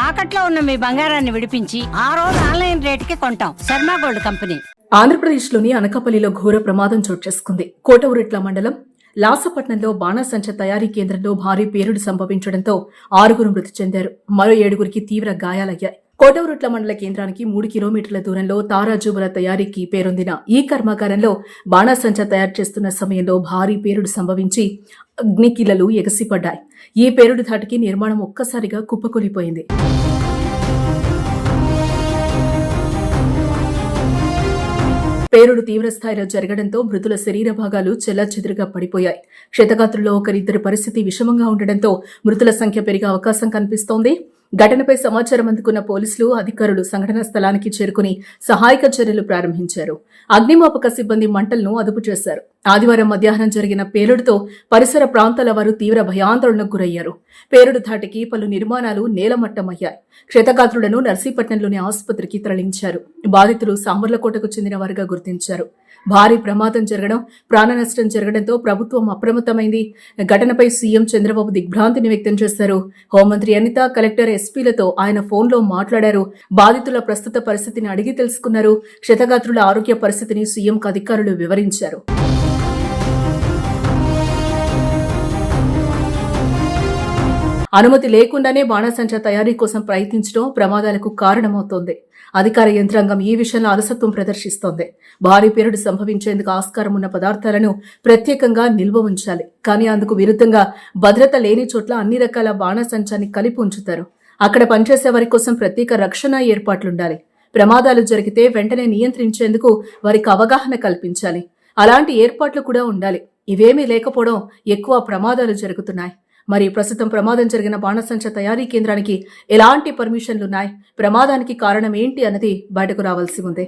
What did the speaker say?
తాకట్లో ఉన్న మీ బంగారాన్ని విడిపించి ఆ రోజు ఆన్లైన్ రేటుకి కొంటాం. Sharma gold company. ఆంధ్రప్రదేశ్లోని అనకాపల్లిలో ఘోర ప్రమాదం చోటు చేసుకుంది. కోటవురిట్ల మండలం లాసపట్నంలో బాణాసంచ తయారీ కేంద్రంలో భారీ పేలుడు సంభవించడంతో 6 మృతి చెందారు. మరో 7 తీవ్ర గాయాలయ్యాయి. కోటవురుట్ల మండల కేంద్రానికి 3 కిలోమీటర్ల దూరంలో తారాజువుల తయారీకి పేరొందిన ఈ కర్మాగారంలో బాణాసంచ తయారు చేస్తున్న సమయంలో భారీ పేలుడు సంభవించి అగ్నికిలలు ఎగసిపడ్డాయి. ఈ పేలుడు ధాటికి నిర్మాణం ఒక్కసారిగా కుప్పకూలిపోయింది. పేలుడు తీవ్రస్థాయిలో జరగడంతో మృతుల శరీర భాగాలు చెల్లాచెదురుగా పడిపోయాయి. క్షతగాత్రుల్లో ఒకరిద్దరి పరిస్థితి విషమంగా ఉండడంతో మృతుల సంఖ్య పెరిగే అవకాశం కనిపిస్తోంది. ఘటనపై సమాచారం అందుకున్న పోలీసులు అధికారులు సంఘటనా స్థలానికి చేరుకుని సహాయక చర్యలు ప్రారంభించారు. అగ్నిమాపక సిబ్బంది మంటలను అదుపు చేశారు. ఆదివారం మధ్యాహ్నం జరిగిన పేలుడుతో పరిసర ప్రాంతాల వారు తీవ్ర భయాందోళనకు గురయ్యారు. పేలుడు ధాటికి పలు నిర్మాణాలు నేలమట్టమయ్యాయి. క్షతగాత్రులను నర్సీపట్నంలోని ఆసుపత్రికి తరలించారు. బాధితులు సామర్లకోటకు చెందిన వారుగా గుర్తించారు. భారీ ప్రమాదం జరగడం, ప్రాణ నష్టం జరగడంతో ప్రభుత్వం అప్రమత్తమైంది. ఘటనపై సీఎం చంద్రబాబు దిగ్భ్రాంతిని వ్యక్తం చేశారు. హోంమంత్రి అనిత, కలెక్టర్, ఎస్పీలతో ఆయన ఫోన్లో మాట్లాడారు. బాధితుల ప్రస్తుత పరిస్థితిని అడిగి తెలుసుకున్నారు. క్షతగాత్రుల ఆరోగ్య పరిస్థితిని సీఎంకు అధికారులు వివరించారు. అనుమతి లేకుండానే బాణాసంచా తయారీ కోసం ప్రయత్నించడం ప్రమాదాలకు కారణమవుతోంది. అధికార యంత్రాంగం ఈ విషయంలో అలసత్వం ప్రదర్శిస్తోంది. భారీ పేలుడు సంభవించేందుకు ఆస్కారం ఉన్న పదార్థాలను ప్రత్యేకంగా నిల్వ ఉంచాలి. కానీ అందుకు విరుద్ధంగా భద్రత లేని చోట్ల అన్ని రకాల బాణాసంచాన్ని కలిపి ఉంచుతారు. అక్కడ పనిచేసే వారి కోసం ప్రత్యేక రక్షణ ఏర్పాట్లుండాలి. ప్రమాదాలు జరిగితే వెంటనే నియంత్రించేందుకు వారికి అవగాహన కల్పించాలి. అలాంటి ఏర్పాట్లు కూడా ఉండాలి. ఇవేమీ లేకపోవడం ఎక్కువ ప్రమాదాలు జరుగుతున్నాయి. మరి ప్రస్తుతం ప్రమాదం జరిగిన బాణాసంచ తయారీ కేంద్రానికి ఎలాంటి పర్మిషన్లున్నాయి, ప్రమాదానికి కారణం ఏంటి అన్నది బయటకు రావాల్సి ఉంది.